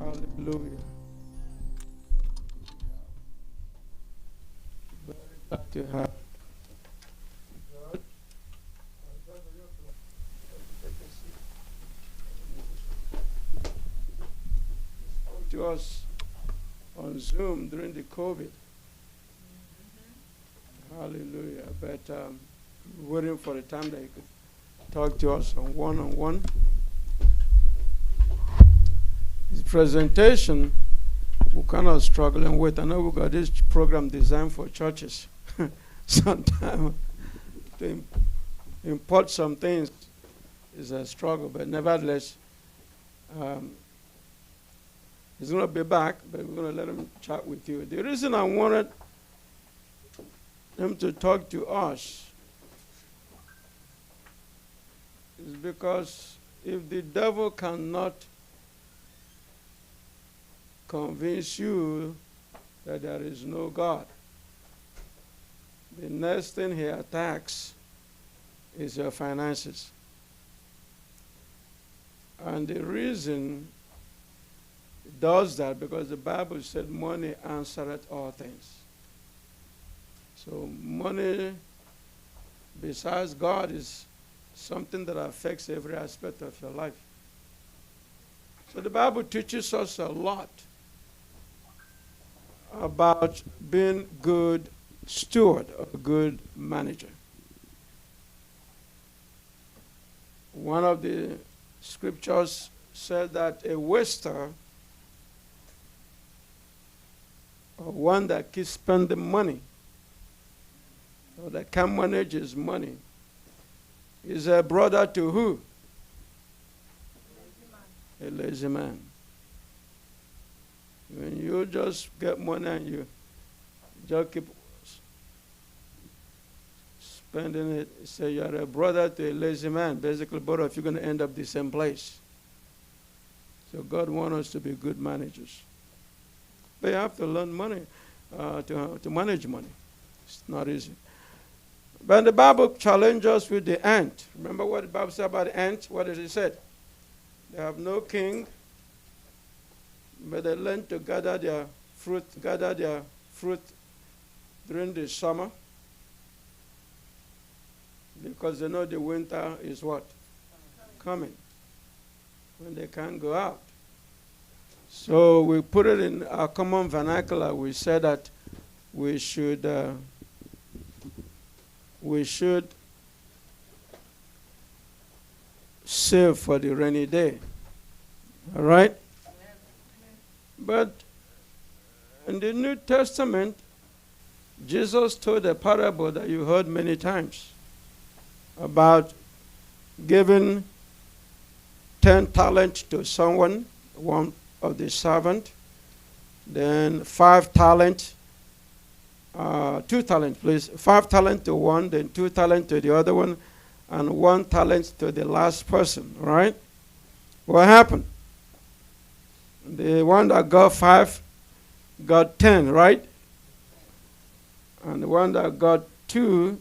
Hallelujah. Very glad to have God. He spoke to us on Zoom during the COVID. Hallelujah. But waiting for the time that he could talk to us on one-on-one. His presentation, we're kind of struggling with. I know we got this program designed for churches. Sometimes to import some things is a struggle, but nevertheless, he's going to be back, but we're going to let him chat with you. The reason I wanted him to talk to us is because if the devil cannot convince you that there is no God, the next thing he attacks is your finances. And the reason he does that because the Bible said money answereth all things. So money, besides God, is something that affects every aspect of your life. So the Bible teaches us a lot about being good steward or good manager. One of the scriptures said that a waster, or one that keeps spending money, or that can't manage his money, is a brother to who? A lazy man. When you just get money and you just keep spending it, say you're a brother to a lazy man. Basically, both of you are going to end up the same place. So God wants us to be good managers. But you have to learn money, to manage money. It's not easy. But the Bible challenges us with the ant. Remember what the Bible said about the ant? What did it say? They have no king, but they learn to gather their fruit during the summer because they know the winter is what? Coming. When they can't go out. So we put it in our common vernacular. We said that we should save for the rainy day. All right? But in the New Testament, Jesus told a parable that you heard many times about giving 10 talents to someone, one of the servant, then 5 talents, 2 talents, please. 5 talents to one, then 2 talents to the other one, and 1 talent to the last person, right? What happened? The one that got 5 got 10, right? And the one that got 2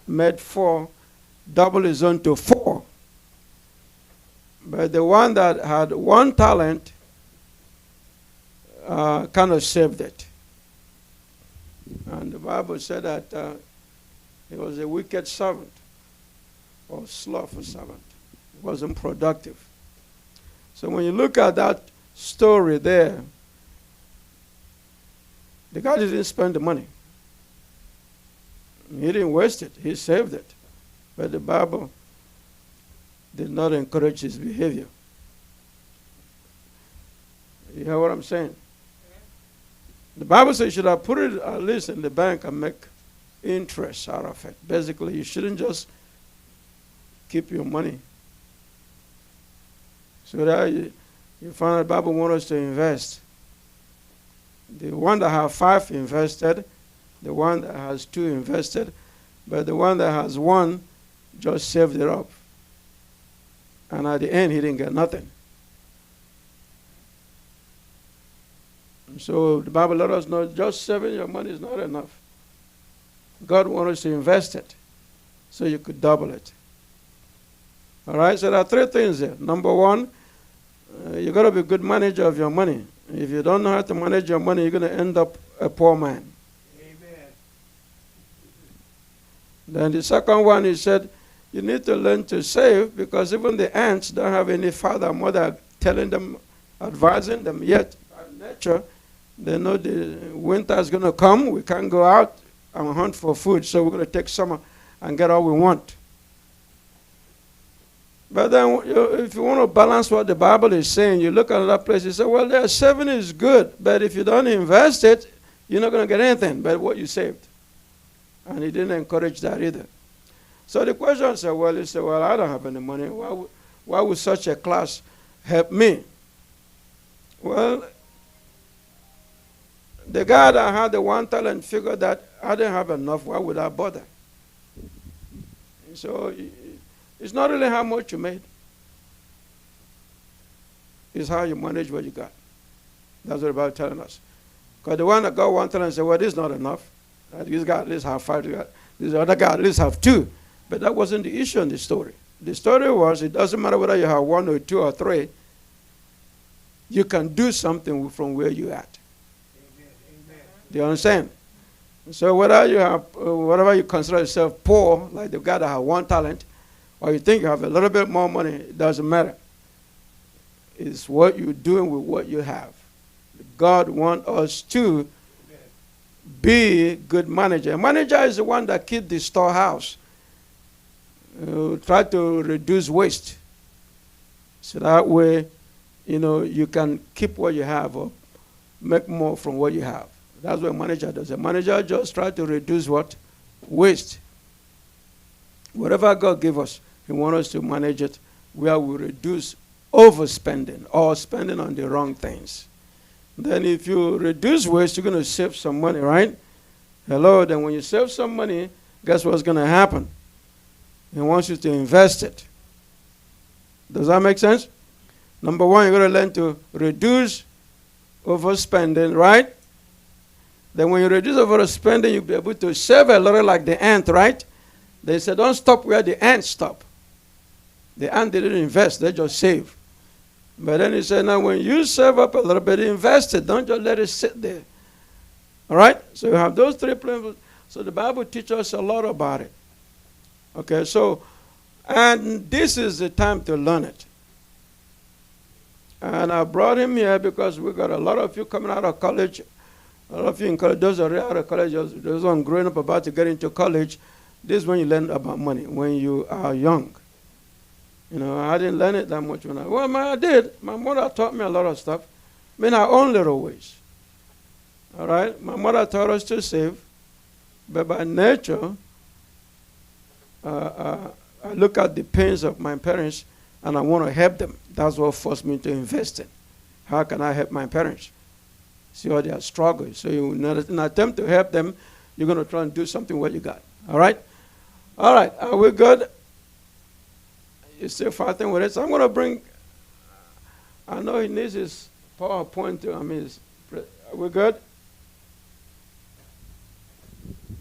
made 4, double his own to 4. But the one that had 1 talent kind of saved it. And the Bible said that he was a wicked servant or slothful servant. He wasn't productive. So when you look at that story there, the guy didn't spend the money. He didn't waste it. He saved it. But the Bible did not encourage his behavior. You hear what I'm saying? The Bible says you should have put it at least in the bank and make interest out of it. Basically, you shouldn't just keep your money. So that you find the Bible wants us to invest. The one that has 5 invested, the one that has 2 invested, but the one that has 1 just saved it up. And at the end, he didn't get nothing. So the Bible let us know just saving your money is not enough. God wants us to invest it so you could double it. All right, so there are 3 things there. Number 1, You got to be a good manager of your money. If you don't know how to manage your money, you're going to end up a poor man. Amen. Then the second one, he said, you need to learn to save, because even the ants don't have any father or mother telling them, advising them. Yet, by nature, they know the winter is going to come. We can't go out and hunt for food, so we're going to take summer and get all we want. But then, if you want to balance what the Bible is saying, you look at another place, you say, well, their saving is good, but if you don't invest it, you're not going to get anything but what you saved. And he didn't encourage that either. So the question is, well, you say, well, I don't have any money. Why would such a class help me? Well, the guy that had the 1 talent figured that I didn't have enough. Why would I bother? So it's not really how much you made. It's how you manage what you got. That's what the Bible is telling us. Because the one that got 1 talent said, well, this is not enough. This guy at least have 5. This other guy at least have 2. But that wasn't the issue in the story. The story was, it doesn't matter whether you have 1 or 2 or 3. You can do something from where you're at. Amen. Do you understand? So whether you have, whatever you consider yourself poor, like the guy that has 1 talent, or you think you have a little bit more money, it doesn't matter. It's what you're doing with what you have. God wants us to be good manager. A manager is the one that keeps the storehouse. Try to reduce waste. So that way, you can keep what you have or make more from what you have. That's what a manager does. A manager just tries to reduce what? Waste. Whatever God gives us, he wants us to manage it where we reduce overspending or spending on the wrong things. Then if you reduce waste, you're going to save some money, right? Hello, then when you save some money, guess what's going to happen? He wants you to invest it. Does that make sense? Number one, you're going to learn to reduce overspending, right? Then when you reduce overspending, you'll be able to save a little like the ant, right? They said, don't stop where the ants stop. The ant didn't invest, they just save. But then he said, now when you save up a little bit, invest it. Don't just let it sit there. All right? So you have those 3 principles. So the Bible teaches us a lot about it. Okay, so, and this is the time to learn it. And I brought him here because we got a lot of you coming out of college. A lot of you in college, those are out of college, those one growing up about to get into college. This is when you learn about money, when you are young. I didn't learn it that much when I did. My mother taught me a lot of stuff. In her own little ways. All right? My mother taught us to save. But by nature, I look at the pains of my parents and I want to help them. That's what forced me to invest in. How can I help my parents? See how they are struggling. So in an attempt to help them, you're going to try and do something what you got. All right? All right. Are we good? You're still fighting with it. So I'm going to bring, I know he needs his PowerPoint too. Are we good?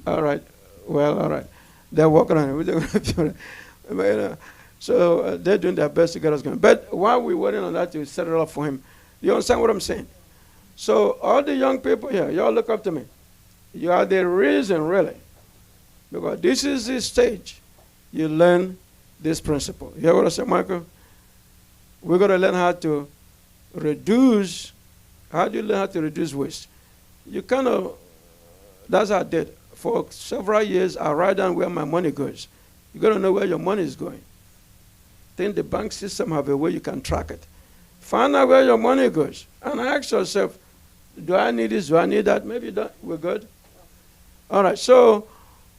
All right. Well, all right. They're working on it. So they're doing their best to get us going. But while we're waiting on that to set it up for him, you understand what I'm saying? So all the young people here, y'all look up to me. You are the reason, really. Because this is the stage you learn this principle. You hear what I said, Michael? We're going to learn how to reduce. How do you learn how to reduce waste? You that's what I did. For several years, I write down where my money goes. You got to know where your money is going. Then the bank system have a way you can track it. Find out where your money goes. And ask yourself, do I need this? Do I need that? Maybe you don't. We're good? All right. So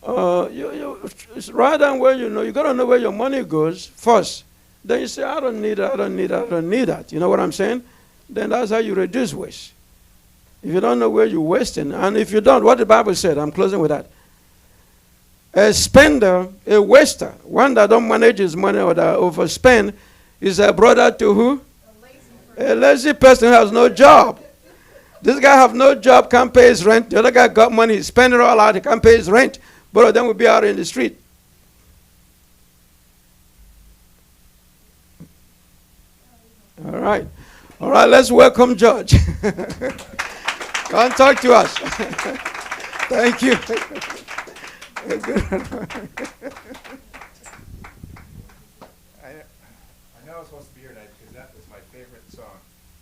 you write down where you got to know where your money goes first. Then you say, I don't need that, I don't need that, I don't need that. You know what I'm saying? Then that's how you reduce waste. If you don't know where you're wasting, and if you don't, what the Bible said, I'm closing with that. A spender, a waster, one that don't manage his money or that overspend, is a brother to who? A lazy person who has no job. This guy have no job, can't pay his rent. The other guy got money, he's spending it all out, he can't pay his rent. Both of them will be out in the street. All right. All right, let's welcome George. Come talk to us. Thank you. I know I was supposed to be here tonight because that was my favorite song.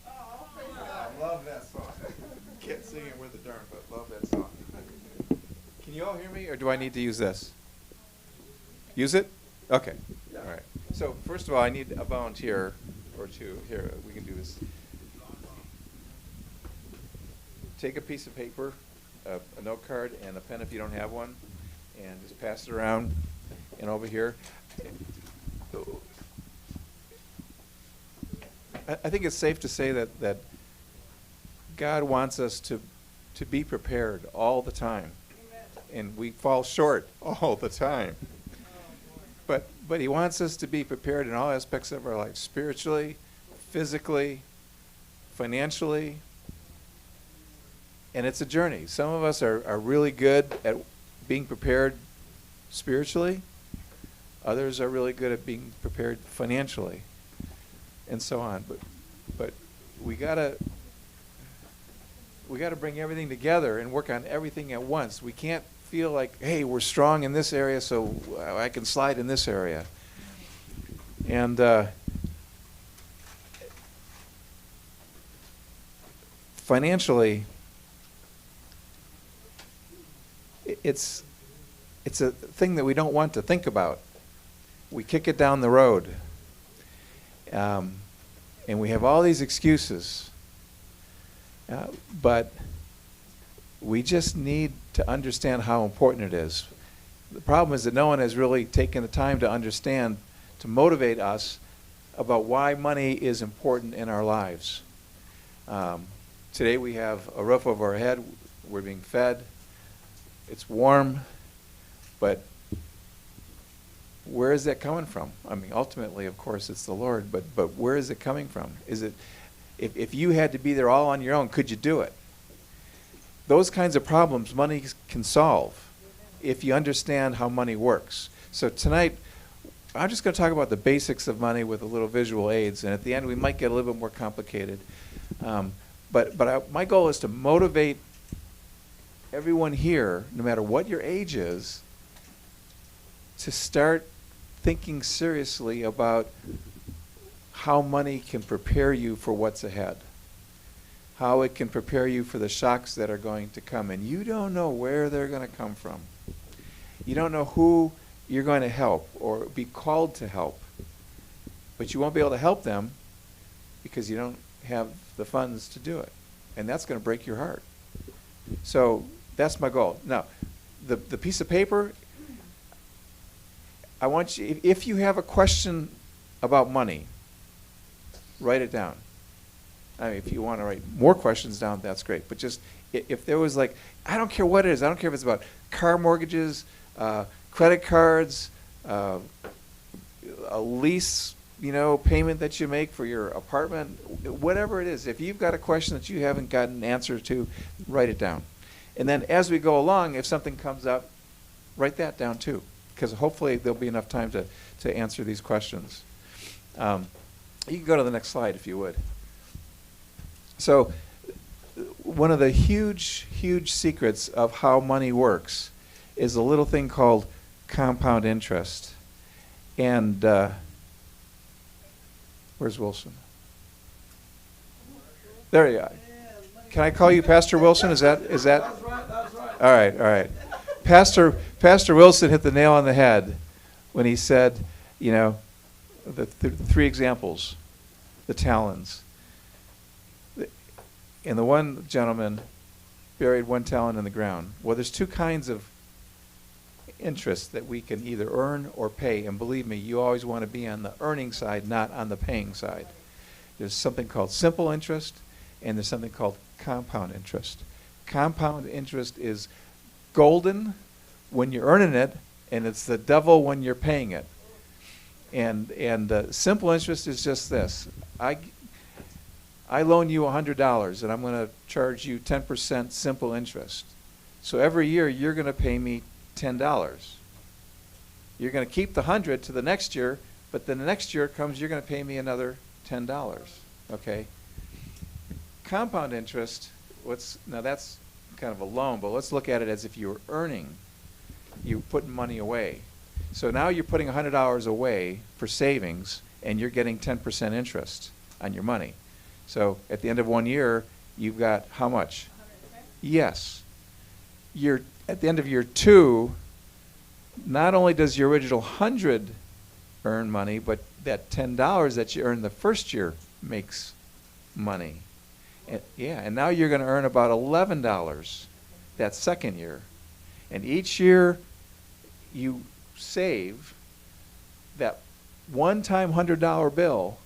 I love that song. Can't sing it worth a darn, but love that song. Can you all hear me, or do I need to use this? Use it? Okay. All right. So first of all, I need a volunteer or two. Here, we can do this. Take a piece of paper, a note card, and a pen if you don't have one, and just pass it around. And over here, I think it's safe to say that God wants us to be prepared all the time. And we fall short all the time. But he wants us to be prepared in all aspects of our life, spiritually, physically, financially. And it's a journey. Some of us are really good at being prepared spiritually. Others are really good at being prepared financially, and so on. But we gotta bring everything together and work on everything at once. We can't feel like, hey, we're strong in this area, so I can slide in this area. And financially, it's a thing that we don't want to think about. We kick it down the road. And we have all these excuses. But we just need to understand how important it is. The problem is that no one has really taken the time to understand, to motivate us about why money is important in our lives. Today we have a roof over our head. We're being fed. It's warm. But where is that coming from? I mean, ultimately, of course, it's the Lord. But where is it coming from? Is it, if you had to be there all on your own, could you do it? Those kinds of problems money can solve if you understand how money works. So tonight, I'm just going to talk about the basics of money with a little visual aids, and at the end we might get a little bit more complicated. But my goal is to motivate everyone here, no matter what your age is, to start thinking seriously about how money can prepare you for what's ahead, how it can prepare you for the shocks that are going to come. And you don't know where they're going to come from. You don't know who you're going to help or be called to help. But you won't be able to help them because you don't have the funds to do it. And that's going to break your heart. So that's my goal. Now, the piece of paper, I want you, if you have a question about money, write it down. I mean, if you want to write more questions down, that's great. But just, if there was like, I don't care what it is. I don't care if it's about car mortgages, credit cards, a lease, payment that you make for your apartment, whatever it is. If you've got a question that you haven't gotten an answer to, write it down. And then as we go along, if something comes up, write that down too, because hopefully there'll be enough time to answer these questions. You can go to the next slide if you would. So one of the huge, huge secrets of how money works is a little thing called compound interest. And where's Wilson? There you are. Can I call you Pastor Wilson? Is that? That's right, that's right. All right. Pastor Wilson hit the nail on the head when he said, the three examples, the talents. And the one gentleman buried 1 talent in the ground. Well, there's two kinds of interest that we can either earn or pay. And believe me, you always want to be on the earning side, not on the paying side. There's something called simple interest, and there's something called compound interest. Compound interest is golden when you're earning it, and it's the devil when you're paying it. And simple interest is just this. I loan you $100, and I'm going to charge you 10% simple interest. So every year, you're going to pay me $10. You're going to keep the 100 to the next year, but then the next year comes, you're going to pay me another $10. Okay? Compound interest, now that's kind of a loan, but let's look at it as if you were earning. You're putting money away. So now you're putting $100 away for savings, and you're getting 10% interest on your money. So at the end of 1 year, you've got how much? 110? Yes. At the end of year 2, not only does your original 100 earn money, but that $10 that you earned the first year makes money. And now you're going to earn about $11 that second year. And each year you save that one-time $100 bill,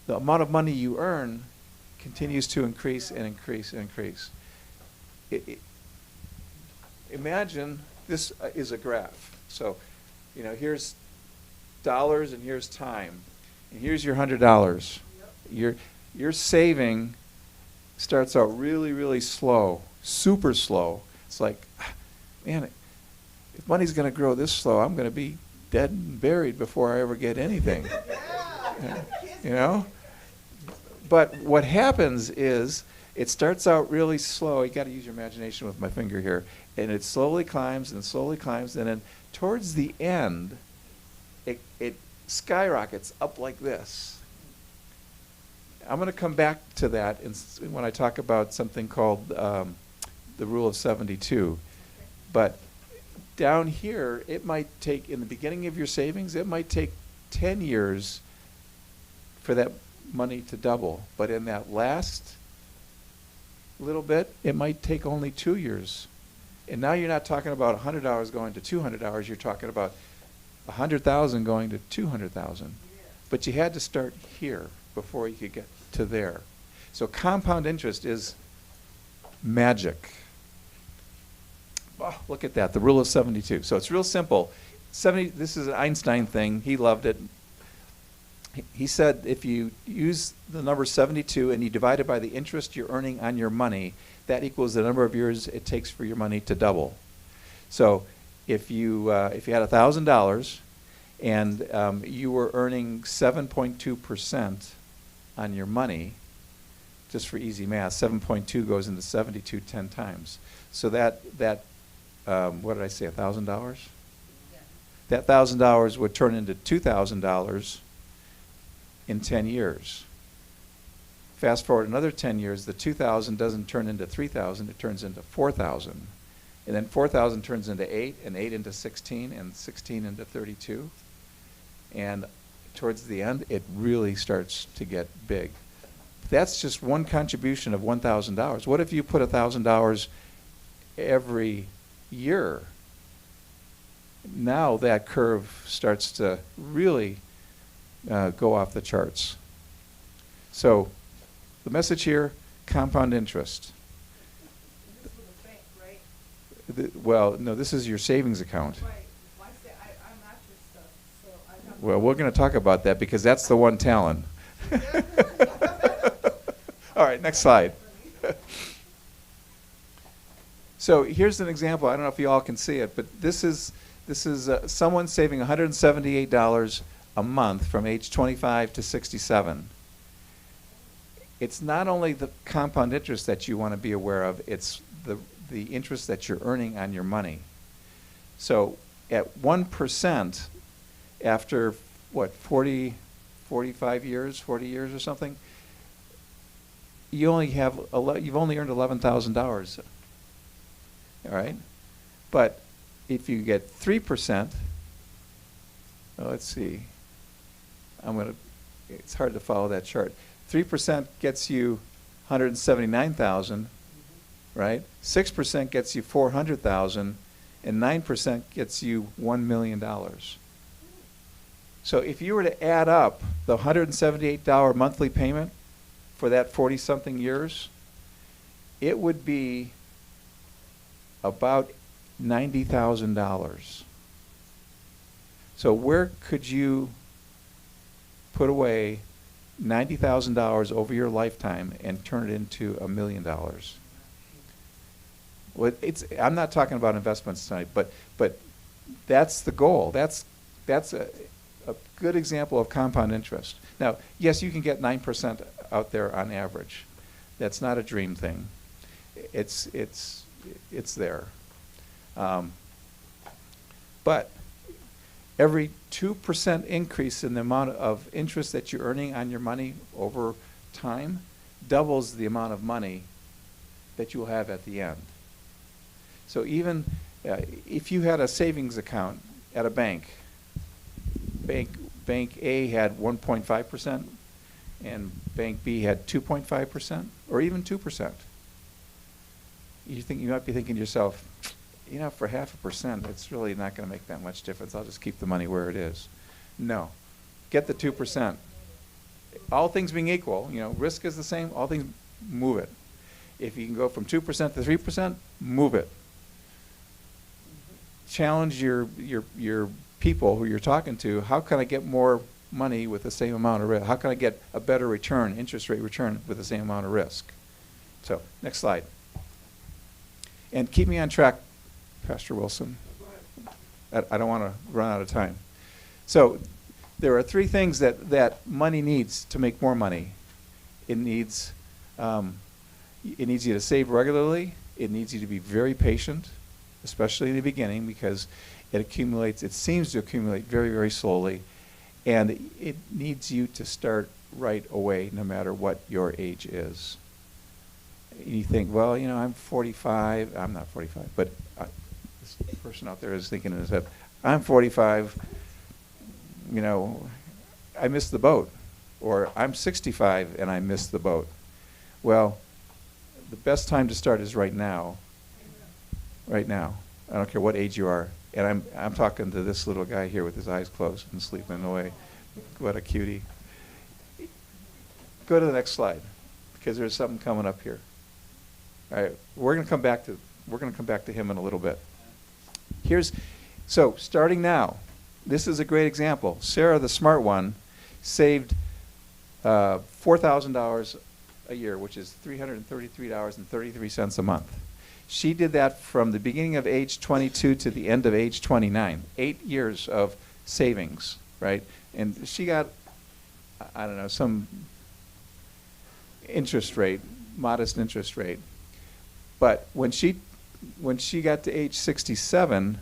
the amount of money you earn continues to increase and increase and increase. Imagine this is a graph. So, here's dollars and here's time. And here's your $100. Your saving starts out really, really slow, super slow. It's like, man, if money's going to grow this slow, I'm going to be dead and buried before I ever get anything. But what happens is it starts out really slow. You got to use your imagination with my finger here. And it slowly climbs and slowly climbs. And then towards the end, it skyrockets up like this. I'm going to come back to that when I talk about something called the Rule of 72. But down here, it might take, in the beginning of your savings, it might take 10 years for that money to double. But in that last little bit, it might take only 2 years. And now you're not talking about $100 going to $200. You're talking about $100,000 going to $200,000. But you had to start here before you could get to there. So compound interest is magic. Oh, look at that, the rule of 72. So it's real simple. This is an Einstein thing. He loved it. He said if you use the number 72 and you divide it by the interest you're earning on your money, that equals the number of years it takes for your money to double. So if you had $1,000 and you were earning 7.2% on your money, just for easy math, 7.2 goes into 72 10 times. So that what did I say, $1,000? Yeah. That $1,000 would turn into $2,000 in 10 years. Fast forward another 10 years, the 2,000 doesn't turn into 3,000, it turns into 4,000. And then 4,000 turns into 8, and 8 into 16, and 16 into 32. And towards the end, it really starts to get big. That's just one contribution of $1,000. What if you put $1,000 every year? Now that curve starts to really go off the charts. So the message here, compound interest. This is with a bank, right? Well, no, this is your savings account. Right. I'm after stuff, so I have. Well, we're going to talk about that because that's the one talent. All right, next slide. So here's an example. I don't know if you all can see it, but this is someone saving $178 a month from age 25 to 67. It's not only the compound interest that you want to be aware of, it's the interest that you're earning on your money. So at 1%, after what, 40 years or something, you've only earned $11,000. All right? But if you get 3%, let's see. It's hard to follow that chart. 3% gets you 179,000, right? 6% gets you 400,000, and 9% gets you $1 million. So if you were to add up the $178 monthly payment for that 40-something years, it would be about $90,000. So where could you put away $90,000 over your lifetime and turn it into $1 million? Well, I'm not talking about investments tonight, but that's the goal. That's a good example of compound interest. Now, yes, you can get 9% out there on average, That's not a dream thing. It's there. But every 2% increase in the amount of interest that you're earning on your money over time doubles the amount of money that you'll have at the end. So even if you had a savings account at a bank A had 1.5% and Bank B had 2.5% or even 2%. You might be thinking to yourself, for 0.5%, it's really not going to make that much difference. I'll just keep the money where it is. No. Get the 2%. All things being equal, risk is the same, all things, move it. If you can go from 2% to 3%, move it. Challenge your people who you're talking to. How can I get more money with the same amount of risk? How can I get a better return, interest rate return, with the same amount of risk? So, next slide. And keep me on track, Pastor Wilson. I don't want to run out of time. So, there are three things that money needs to make more money. It needs you to save regularly. It needs you to be very patient, especially in the beginning, because it seems to accumulate very, very slowly. And it needs you to start right away, no matter what your age is. You think, well, I'm 45. I'm not 45, but this person out there is thinking in his head, I'm 45. I missed the boat. Or I'm 65 and I missed the boat. Well, the best time to start is right now. Right now. I don't care what age you are. And I'm talking to this little guy here with his eyes closed and sleeping away. What a cutie. Go to the next slide, because there's something coming up here. All right, we're going to come back to him in a little bit. So starting now, this is a great example. Sarah, the smart one, saved $4,000 a year, which is $333.33 a month. She did that from the beginning of age 22 to the end of age 29. 8 years of savings, right? And she got, I don't know, some interest rate, modest interest rate. But when she got to age 67,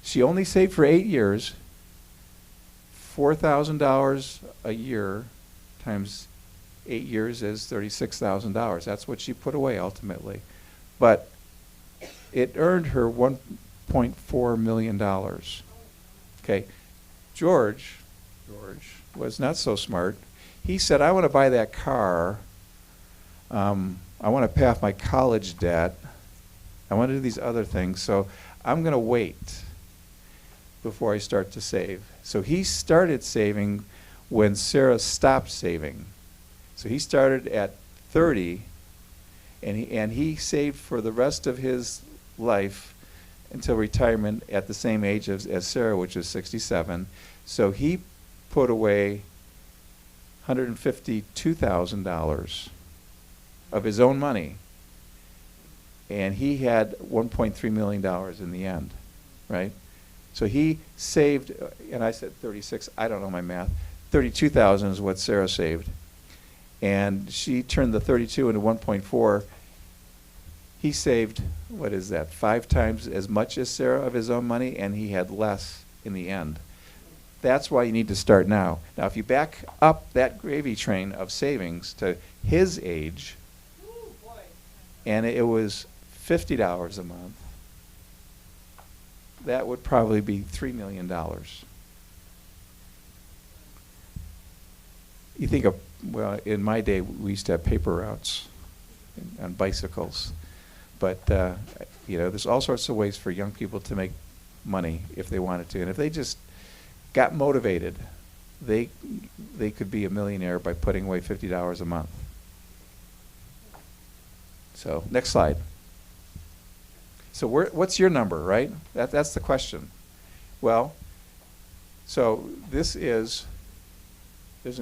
she only saved for 8 years, $4,000 a year times 8 years is $36,000. That's what she put away ultimately. But it earned her $1.4 million. Okay, George was not so smart. He said, I want to buy that car. I want to pay off my college debt. I want to do these other things. So I'm going to wait before I start to save. So he started saving when Sarah stopped saving. So he started at 30, and he saved for the rest of his life until retirement at the same age as Sarah, which was 67. So he put away $152,000 of his own money, and he had $1.3 million in the end, right? So he saved, and I said 36, I don't know my math, 32,000 is what Sarah saved. And she turned the 32 into 1.4. He saved, 5 times as much as Sarah of his own money, and he had less in the end. That's why you need to start now. Now, if you back up that gravy train of savings to his age, and it was $50 a month, that would probably be $3 million. You think of, well, in my day, we used to have paper routes on bicycles. But, there's all sorts of ways for young people to make money if they wanted to. And if they just got motivated, they could be a millionaire by putting away $50 a month. So, next slide. So what's your number, right? That's the question. Well, so there's an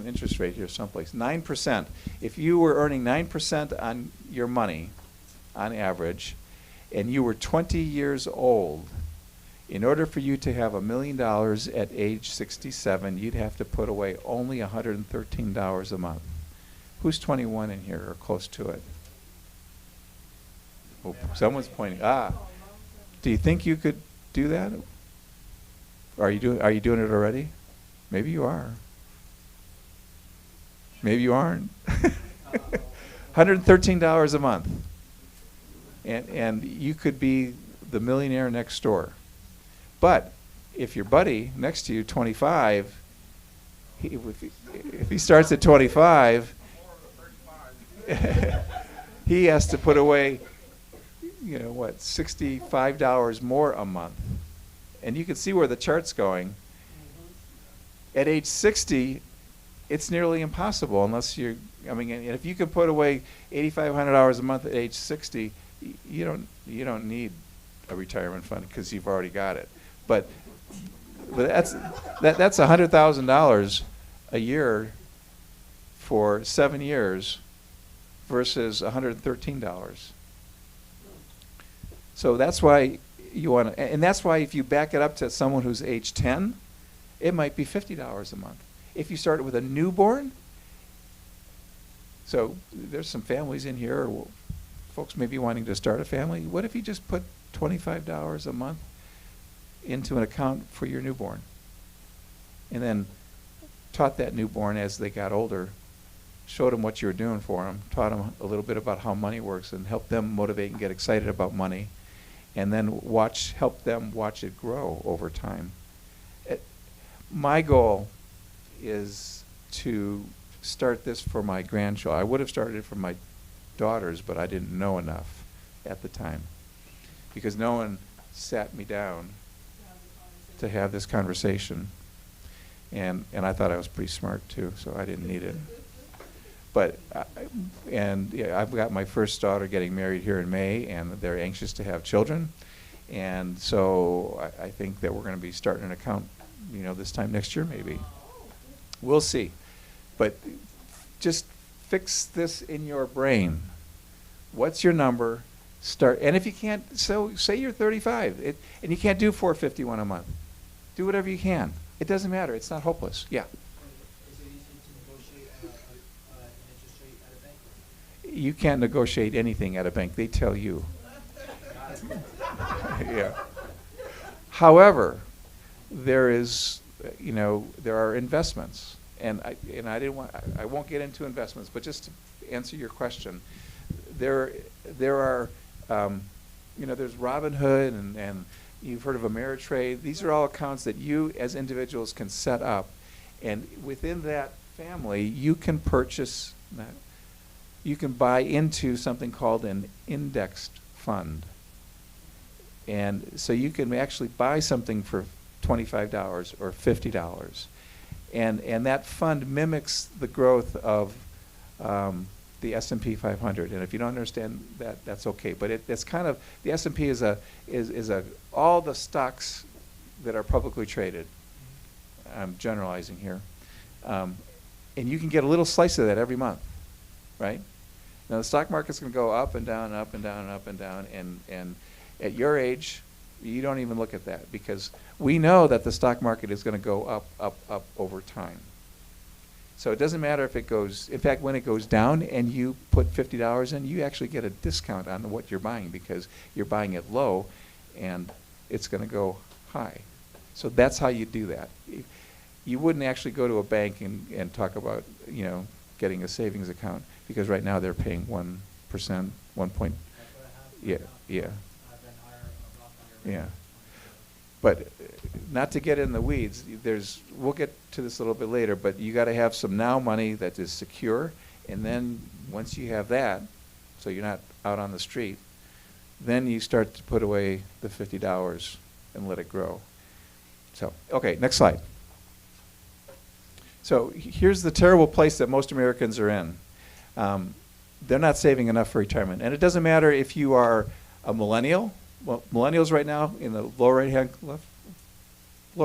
interest rate here someplace, 9%. If you were earning 9% on your money, on average, and you were 20 years old, in order for you to have $1 million at age 67, you'd have to put away only $113 a month. Who's 21 in here or close to it? Oh, someone's pointing. Ah. Do you think you could do that? Are you doing it already? Maybe you are. Maybe you aren't. $113 a month. And you could be the millionaire next door. But if your buddy next to you, 25, if he starts at 25, he has to put away, $65 more a month. And you can see where the chart's going. At age 60, it's nearly impossible unless and if you can put away $8,500 a month at age 60, you don't need a retirement fund because you've already got it. But that's $100,000 a year for 7 years versus $113. So that's why you want to, and that's why if you back it up to someone who's age 10, it might be $50 a month. If you start with a newborn, so there's some families in here, or folks maybe wanting to start a family. What if you just put $25 a month into an account for your newborn, and then taught that newborn as they got older, showed them what you were doing for them, taught them a little bit about how money works, and helped them motivate and get excited about money, and then help them watch it grow over time. My goal is to start this for my grandchildren. I would have started it for my daughters, but I didn't know enough at the time because no one sat me down to have this conversation. And I thought I was pretty smart too, so I didn't need it. But I've got my first daughter getting married here in May, and they're anxious to have children. And so I think that we're going to be starting an account, this time next year maybe. We'll see. But just fix this in your brain. What's your number? Start. And if you can't, so say you're 35 and you can't do $451 a month. Do whatever you can. It doesn't matter. It's not hopeless. Yeah. Is it easy to negotiate an interest rate at a bank? You can't negotiate anything at a bank. They tell you. Yeah. However, there are investments, and I won't get into investments, but just to answer your question, there are there's Robinhood and you've heard of Ameritrade. These are all accounts that you as individuals can set up, and within that family you can purchase, you can buy into something called an indexed fund. And so you can actually buy something for $25 or $50. And that fund mimics the growth of the S&P 500. And if you don't understand that, that's okay. But it's kind of, the S&P is all the stocks that are publicly traded. I'm generalizing here. And you can get a little slice of that every month, right? Now the stock market's going to go up and down, up and down, up and down, and at your age, you don't even look at that because we know that the stock market is going to go up, up, up over time. So it doesn't matter if it goes, in fact, when it goes down and you put $50 in, you actually get a discount on what you're buying because you're buying it low and it's going to go high. So that's how you do that. You wouldn't actually go to a bank and talk about, getting a savings account because right now they're paying 1%, 1 point. Yeah. Yeah. But not to get in the weeds, we'll get to this a little bit later, but you got to have some now money that is secure, and then once you have that, so you're not out on the street, then you start to put away the $50 and let it grow. So, okay, next slide. So here's the terrible place that most Americans are in. They're not saving enough for retirement. And it doesn't matter if you are a millennial. Well, millennials right now in the lower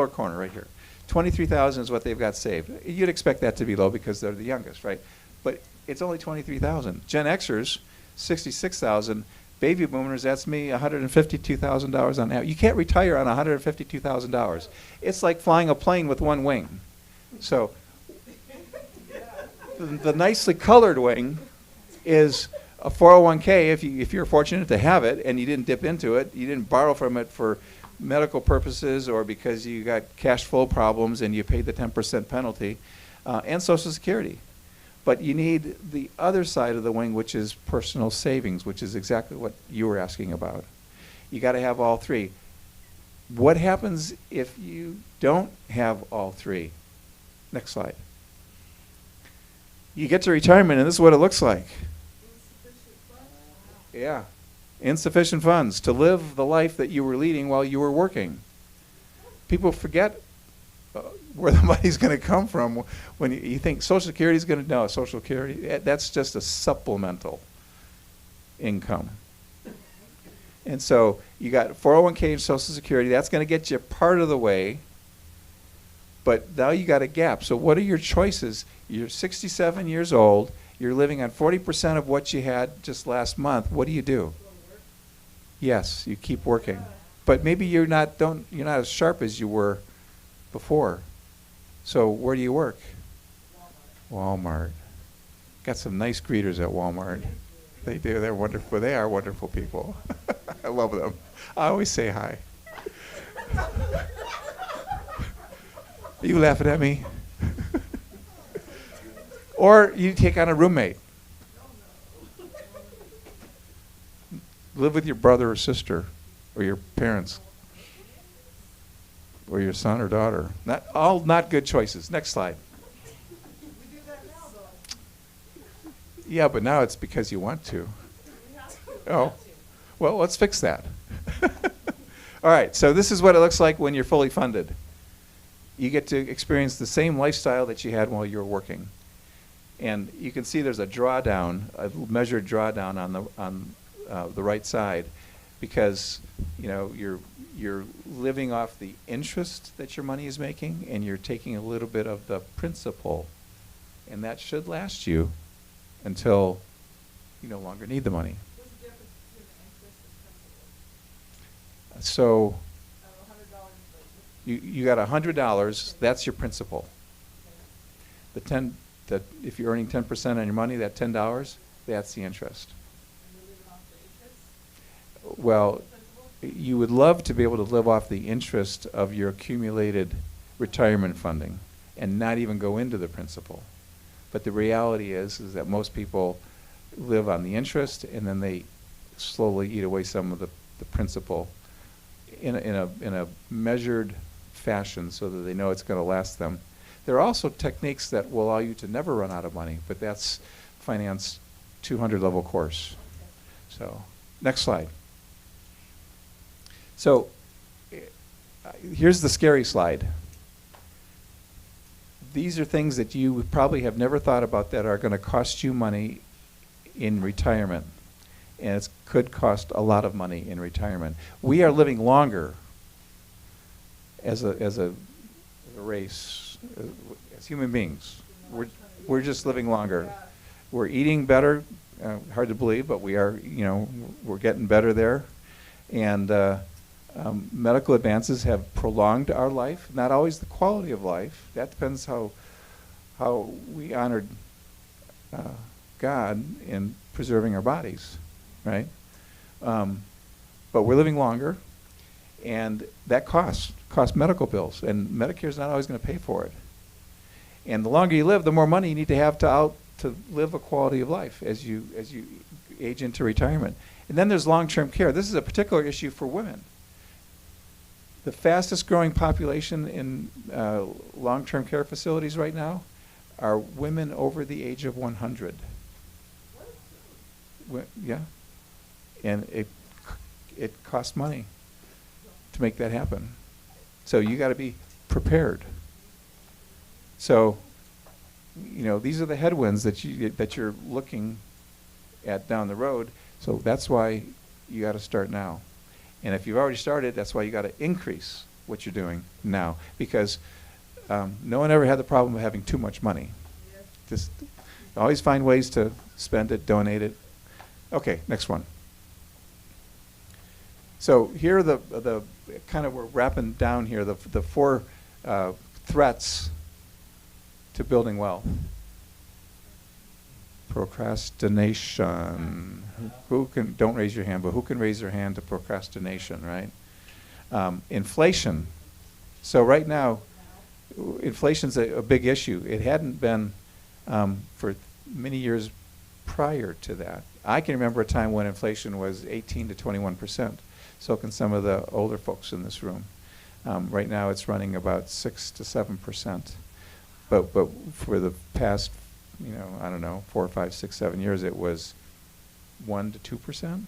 corner right here. 23,000 is what they've got saved. You'd expect that to be low because they're the youngest, right? But it's only 23,000. Gen Xers, 66,000. Baby boomers, that's me, $152,000 on average. You can't retire on $152,000. It's like flying a plane with one wing. So The nicely colored wing is a 401k if you're fortunate to have it and you didn't dip into it, you didn't borrow from it for medical purposes or because you got cash flow problems and you paid the 10% penalty, and Social Security. But you need the other side of the wing, which is personal savings, which is exactly what you were asking about. You got to have all three. What happens if you don't have all three? Next slide. You get to retirement, and this is what it looks like. Yeah. Insufficient funds to live the life that you were leading while you were working. People forget where the money's going to come from when you think Social Security is going to, no, Social Security, that's just a supplemental income. And so you got 401k and Social Security, that's going to get you part of the way, but now you got a gap. So what are your choices? You're 67 years old, you're living on 40% of what you had just last month. What do? Yes, you keep working. But maybe you're not as sharp as you were before. So where do you work? Walmart. Got some nice greeters at Walmart. They do. They're wonderful. They are wonderful people. I love them. I always say hi. Are you laughing at me? Or you take on a roommate. Live with your brother or sister or your parents or your son or daughter. Not good choices. Next slide. We do that now, though. Yeah, but now it's because you want to. Oh, well, let's fix that. All right, so this is what it looks like when you're fully funded. You get to experience the same lifestyle that you had while you were working. And you can see there's a drawdown, a measured drawdown on the right side, because you're living off the interest that your money is making, and you're taking a little bit of the principal, and that should last you until you no longer need the money. What's the difference between the interest and principal? So $100 you got $100. That's your principal. Okay. If you're earning 10% on your money, that $10, that's the interest. And you're living off the interest? Well, Principal? you would love to be able to live off the interest of your accumulated retirement funding and not even go into the principal. But the reality is that most people live on the interest, and then they slowly eat away some of the principal in a measured fashion so that they know it's going to last them. There are also techniques that will allow you to never run out of money, but that's Finance 200 level course. So, next slide. So, here's the scary slide. These are things that you probably have never thought about that are going to cost you money in retirement. And it could cost a lot of money in retirement. We are living longer as a race, as human beings. We're just living longer. We're eating better. Hard to believe, but we are. We're getting better there. And medical advances have prolonged our life. Not always the quality of life. That depends how we honored God in preserving our bodies, right? But we're living longer, and that costs medical bills, and Medicare is not always going to pay for it. And the longer you live, the more money you need to have to live a quality of life as you age into retirement. And then there's long-term care. This is a particular issue for women. The fastest growing population in long-term care facilities right now are women over the age of 100. Yeah. And it costs money to make that happen. So you got to be prepared. So, these are the headwinds that you're looking at down the road. So that's why you got to start now. And if you've already started, that's why you got to increase what you're doing now, because no one ever had the problem of having too much money. Just always find ways to spend it, donate it. Okay, next one. So here are the kind of, we're wrapping down here, the four threats to building wealth. Procrastination. Who can, don't raise your hand, but who can raise their hand to procrastination, right? Inflation. So right now, inflation's a big issue. It hadn't been for many years prior to that. I can remember a time when inflation was 18 to 21%. So can some of the older folks in this room. Right now it's running about 6 to 7%. But for the past, I don't know, 4, 5, 6, 7 years, it was 1 to 2%.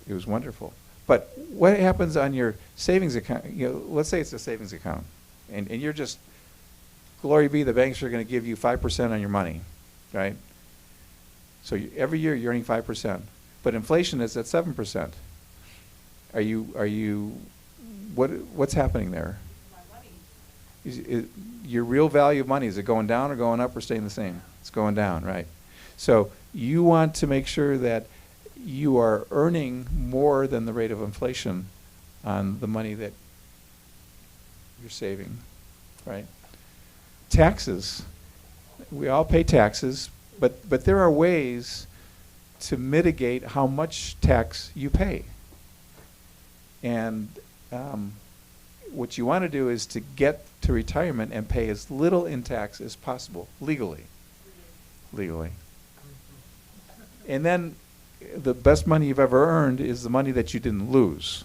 It was wonderful. But what happens on your savings account? Let's say it's a savings account, and you're just, glory be, the banks are going to give you 5% on your money, right? So every year you're earning 5%, but inflation is at 7%. What's happening there? My money. Your real value of money, is it going down or going up or staying the same? It's going down, right? So you want to make sure that you are earning more than the rate of inflation on the money that you're saving, right? Taxes. We all pay taxes, but there are ways to mitigate how much tax you pay. And what you want to do is to get to retirement and pay as little in tax as possible, legally. And then the best money you've ever earned is the money that you didn't lose.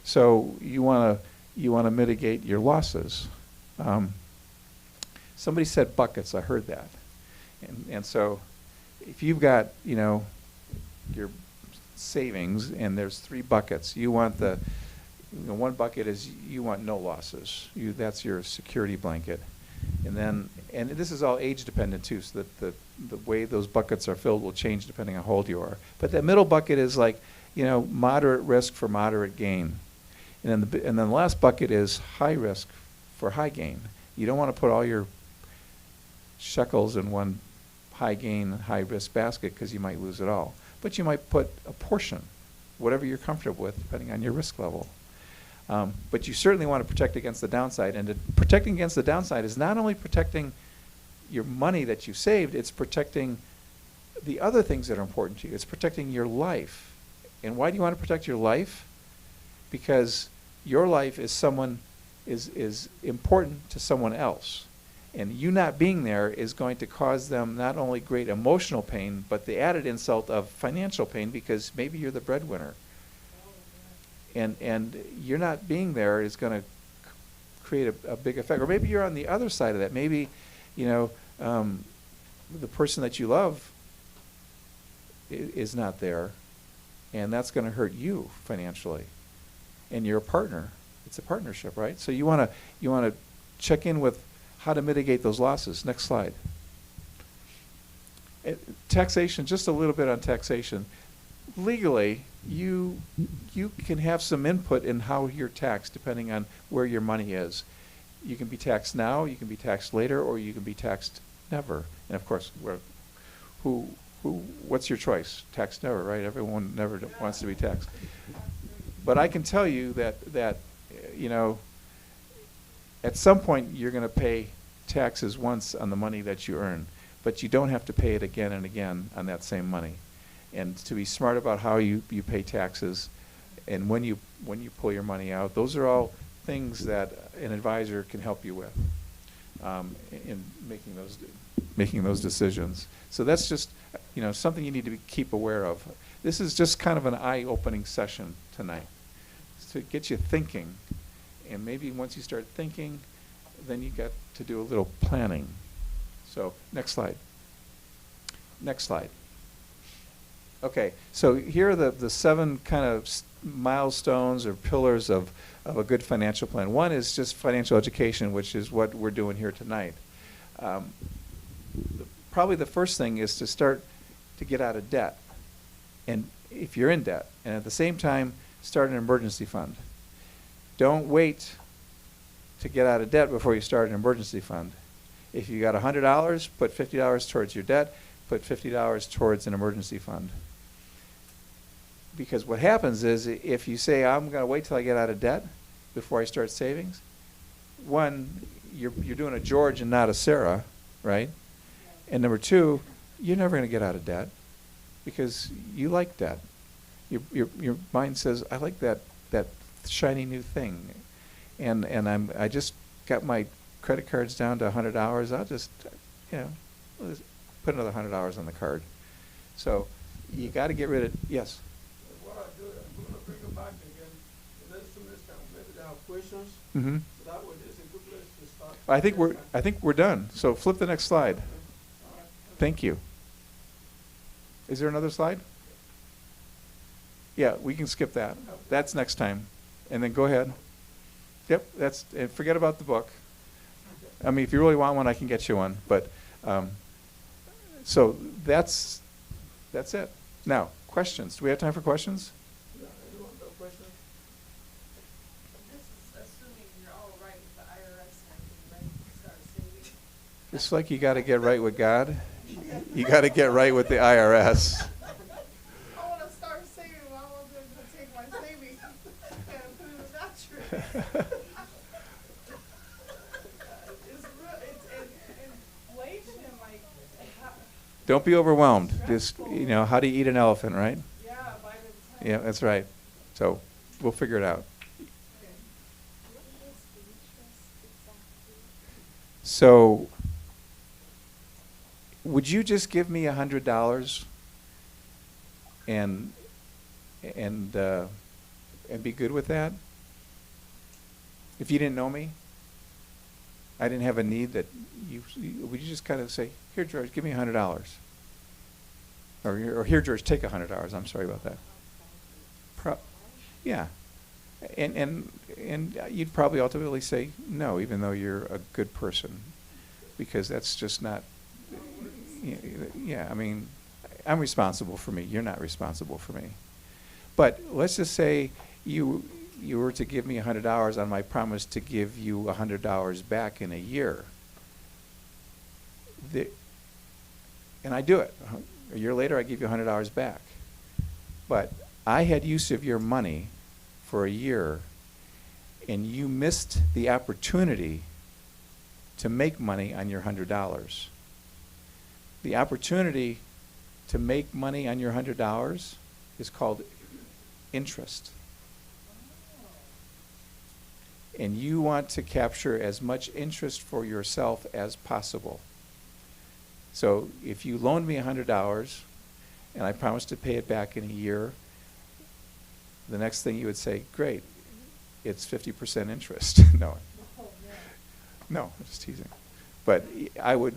So you want to mitigate your losses. Somebody said buckets. I heard that. And so if you've got, your savings and there's 3 buckets, you want one bucket is you want no losses. That's your security blanket. And this is all age dependent too, so that the way those buckets are filled will change depending on how old you are. But that middle bucket is like, moderate risk for moderate gain. And then the last bucket is high risk for high gain. You don't want to put all your shekels in one high gain, high risk basket because you might lose it all. But you might put a portion, whatever you're comfortable with, depending on your risk level. But you certainly want to protect against the downside. And protecting against the downside is not only protecting your money that you saved, it's protecting the other things that are important to you. It's protecting your life. And why do you want to protect your life? Because your life is important to someone else. And you not being there is going to cause them not only great emotional pain, but the added insult of financial pain because maybe you're the breadwinner. And you're not being there is going to create a big effect. Or maybe you're on the other side of that. Maybe, the person that you love is not there, and that's going to hurt you financially. And you're a partner. It's a partnership, right? So you want to check in with how to mitigate those losses. Next slide. Taxation, just a little bit on taxation. Legally, you can have some input in how you're taxed depending on where your money is. You can be taxed now, you can be taxed later, or you can be taxed never. And of course, what's your choice? Taxed never, right? Everyone never wants to be taxed. But I can tell you that at some point you're going to pay taxes once on the money that you earn, but you don't have to pay it again and again on that same money. And to be smart about how you pay taxes and when you pull your money out, those are all things that an advisor can help you with in making those decisions. So that's just something you need to keep aware of. This is just kind of an eye-opening session tonight to get you thinking. And maybe once you start thinking, then you get to do a little planning. So next slide. Next slide. Okay, so here are the 7 kind of milestones or pillars of a good financial plan. One is just financial education, which is what we're doing here tonight. Probably the first thing is to start to get out of debt. And if you're in debt, and at the same time, start an emergency fund. Don't wait to get out of debt before you start an emergency fund. If you got $100, put $50 towards your debt, put $50 towards an emergency fund. Because what happens is if you say, I'm going to wait till I get out of debt before I start savings, one, you're doing a George and not a Sarah, right? And number 2, you're never going to get out of debt because you like debt. Your mind says, I like that shiny new thing, and I just got my credit cards down to $100. I'll just, I'll just put another $100 on the card. So you got to get rid of, yes. What I do, I'm going to bring it back again. The next 2 minutes, maybe they have questions. Mm-hmm. So that way, this is a good place to start. I think we're done. So flip the next slide. Thank you. Is there another slide? Yeah, we can skip that. That's next time. And then go ahead. Yep, and forget about the book. I mean, if you really want one, I can get you one. But so that's it. Now, questions. Do we have time for questions? Yeah, anyone got a question? This is assuming you're all right with the IRS and everything, right? Start saving. It's like you got to get right with God. You got to get right with the IRS. I want to start saving, but I want them to take my savings and put it in the mattress. It's real, it's inflation, like, Don't be overwhelmed. Just, how do you eat an elephant, right? yeah, by the time. Yeah, that's right. So we'll figure it out. So would you just give me $100 and be good with that? If you didn't know me, I didn't have a need that would you just kind of say, here, George, give me $100. Or here, George, take $100. I'm sorry about that. Yeah. And you'd probably ultimately say no, even though you're a good person, because that's just not. Yeah, I mean, I'm responsible for me. You're not responsible for me. But let's just say you were to give me $100 on my promise to give you $100 back in a year. And I do it. A year later, I give you $100 back. But I had use of your money for a year, and you missed the opportunity to make money on your $100. The opportunity to make money on your $100 is called interest. And you want to capture as much interest for yourself as possible. So if you loaned me $100 and I promised to pay it back in a year, the next thing you would say, great, it's 50% interest. No, I'm just teasing. But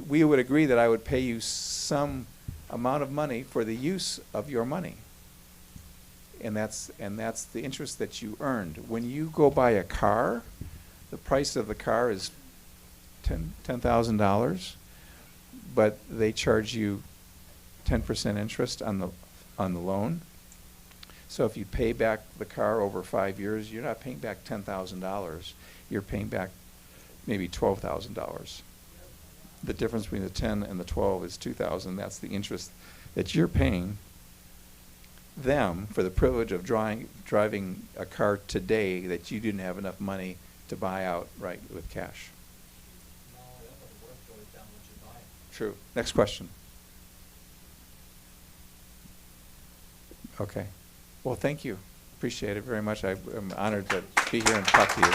we would agree that I would pay you some amount of money for the use of your money. And that's the interest that you earned. When you go buy a car, the price of the car is $10,000, but they charge you 10% interest on the loan. So if you pay back the car over 5 years, you're not paying back $10,000. You're paying back maybe $12,000. The difference between the 10 and the 12 is $2,000. That's the interest that you're paying them for the privilege of driving a car today that you didn't have enough money to buy outright with cash. No, the worth goes down once you buy it. True. Next question. Okay. Well, thank you. Appreciate it very much. I'm honored to be here and talk to you.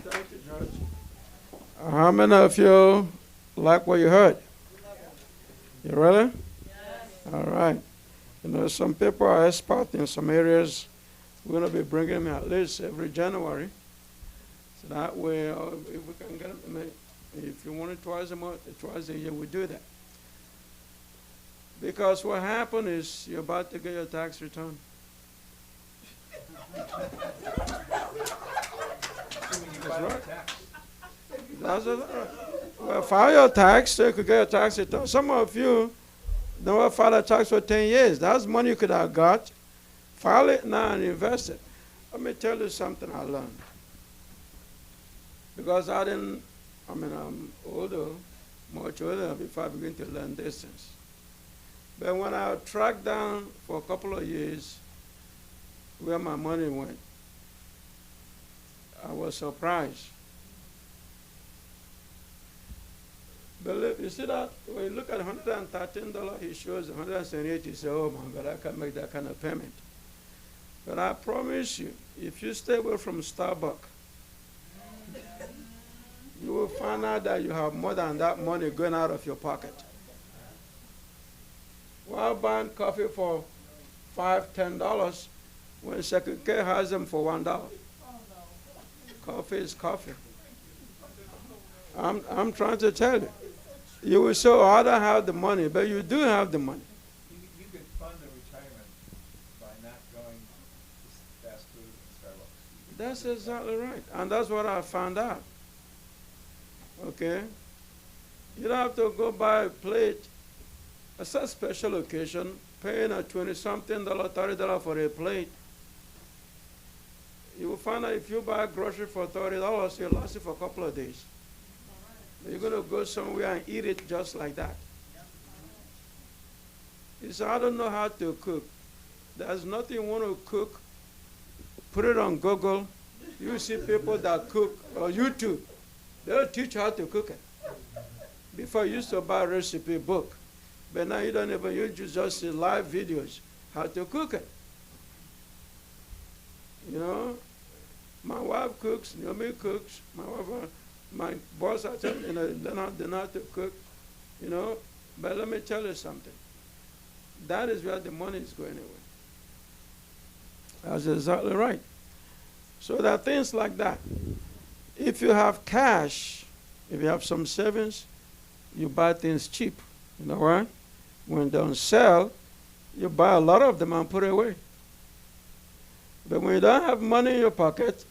Thank you, George. How many of you like what you heard? You ready? Yes. All right. Some people are experts in some areas. We're going to be bringing them at least every January. So that way, if we can get them, if you want it twice a month, twice a year, we do that. Because what happened is you're about to get your tax return. That's right. That's well, file your tax so you could get your tax return. Some of you don't file a tax for 10 years. That's money you could have got. File it now and invest it. Let me tell you something I learned. Because I'm older, much older before I began to learn these things. But when I tracked down for a couple of years where my money went, I was surprised. Believe, you see that when you look at $113, he shows 178. You say, oh my God, I can't make that kind of payment. But I promise you, if you stay away from Starbucks, you will find out that you have more than that money going out of your pocket. While buying coffee for $5, $10, when Second K has them for $1. Coffee is coffee. I'm trying to tell you. You will say, oh, I don't have the money, but you do have the money. You could fund a retirement by not going to fast food and Starbucks. That's exactly right. And that's what I found out. Okay? You don't have to go buy a plate. It's a special occasion, paying a $20-something, $30 for a plate. You will find out if you buy grocery for $30, it'll last you for a couple of days. But you're going to go somewhere and eat it just like that. You say, I don't know how to cook. There's nothing you want to cook. Put it on Google. You see people that cook, or YouTube. They'll teach you how to cook it. Before you used to buy a recipe book. But now you don't even, you just see live videos how to cook it. You know, my wife cooks, Naomi cooks, my boss, I tell you know, they know how to cook, you know. But let me tell you something. That is where the money is going away. That's exactly right. So there are things like that. If you have cash, if you have some savings, you buy things cheap. You know what? When they don't sell, you buy a lot of them and put it away. But when you don't have money in your pocket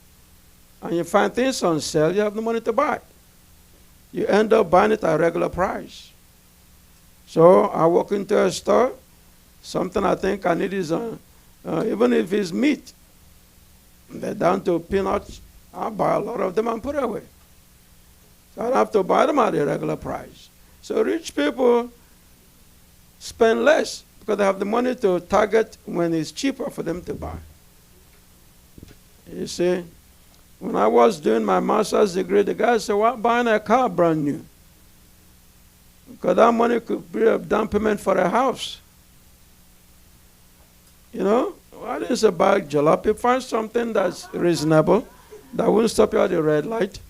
and you find things on sale, you have no money to buy. You end up buying it at a regular price. So I walk into a store, something I think I need is, even if it's meat, they're down to peanuts, I buy a lot of them and put it away. So I don't have to buy them at a regular price. So rich people spend less because they have the money to target when it's cheaper for them to buy. You see, when I was doing my master's degree, the guy said, why buying a car brand new? Because that money could be a down payment for a house. You know, I didn't say buy jalopy. Find something that's reasonable, that won't stop you at the red light.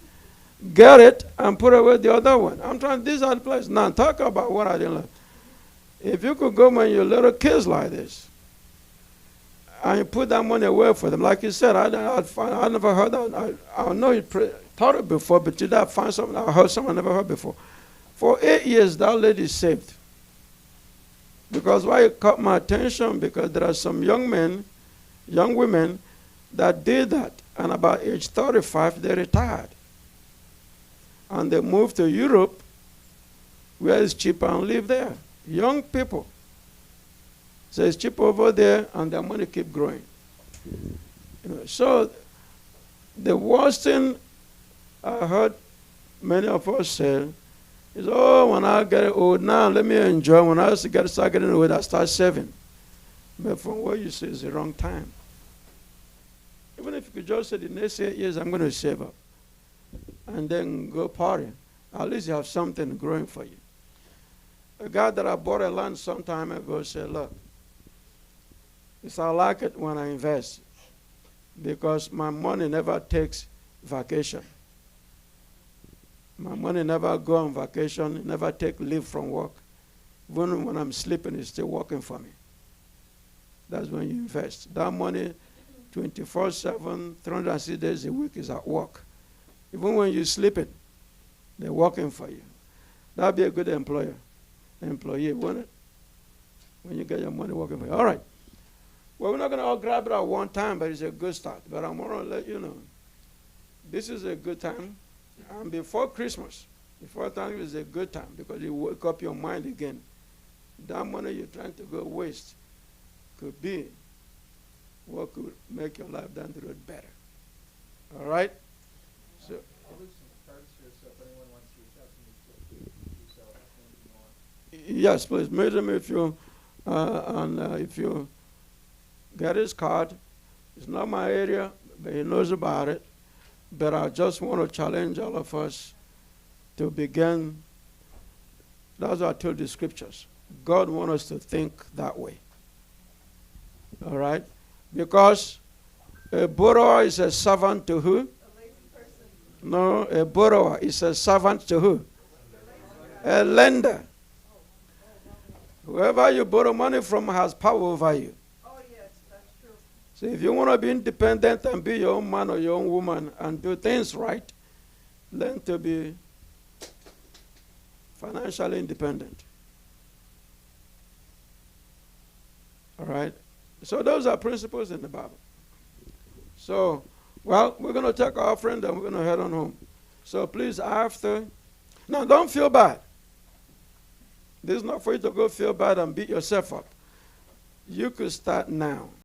Get it and put away the other one. I'm trying, these are the places. Now, talk about what I didn't like. If you could go when you're little kids like this, and you put that money away for them, like you said, I never heard that. I know you thought it before, but you did find something I heard someone never heard before. For 8 years, that lady saved. Because why it caught my attention, because there are some young women that did that, and about age 35, they retired. And they moved to Europe, where it's cheaper, and live there. Young people. So it's cheap over there, and their money keep growing. You know, so the worst thing I heard many of us say is, oh, when I get old now, let me enjoy. When I start getting old, I start saving. But from what you say, it's the wrong time. Even if you could just say the next 8 years, I'm going to save up, and then go party, at least you have something growing for you. A guy that I bought a land some time ago said, look, I like it when I invest because my money never takes vacation. My money never go on vacation, never take leave from work. Even when I'm sleeping, it's still working for me. That's when you invest. That money, 24/7, 360 days a week is at work. Even when you're sleeping, they're working for you. That'd be a good employee, wouldn't it? When you get your money working for you. All right. Well, we're not going to all grab it at one time, but it's a good start. But I'm going to let you know, this is a good time. And before Christmas, before Thanksgiving is a good time because you wake up your mind again. That money you're trying to go waste could be what could make your life down the road better. All right? So, I'll leave some cards here, so if anyone wants to reach out to me, feel free to do so. yes, please meet him if you get his card. It's not my area, but he knows about it. But I just want to challenge all of us to begin That's what I told the scriptures. God wants us to think that way. All right? Because a borrower is a servant to who? A lazy person. No, a borrower is a servant to who? A lender. Whoever you borrow money from has power over you. Oh, yes, that's true. So if you want to be independent and be your own man or your own woman and do things right, learn to be financially independent. All right? So those are principles in the Bible. So, well, we're going to take our offering and we're going to head on home. So please, after. Now, don't feel bad. This is not for you to go feel bad and beat yourself up. You could start now.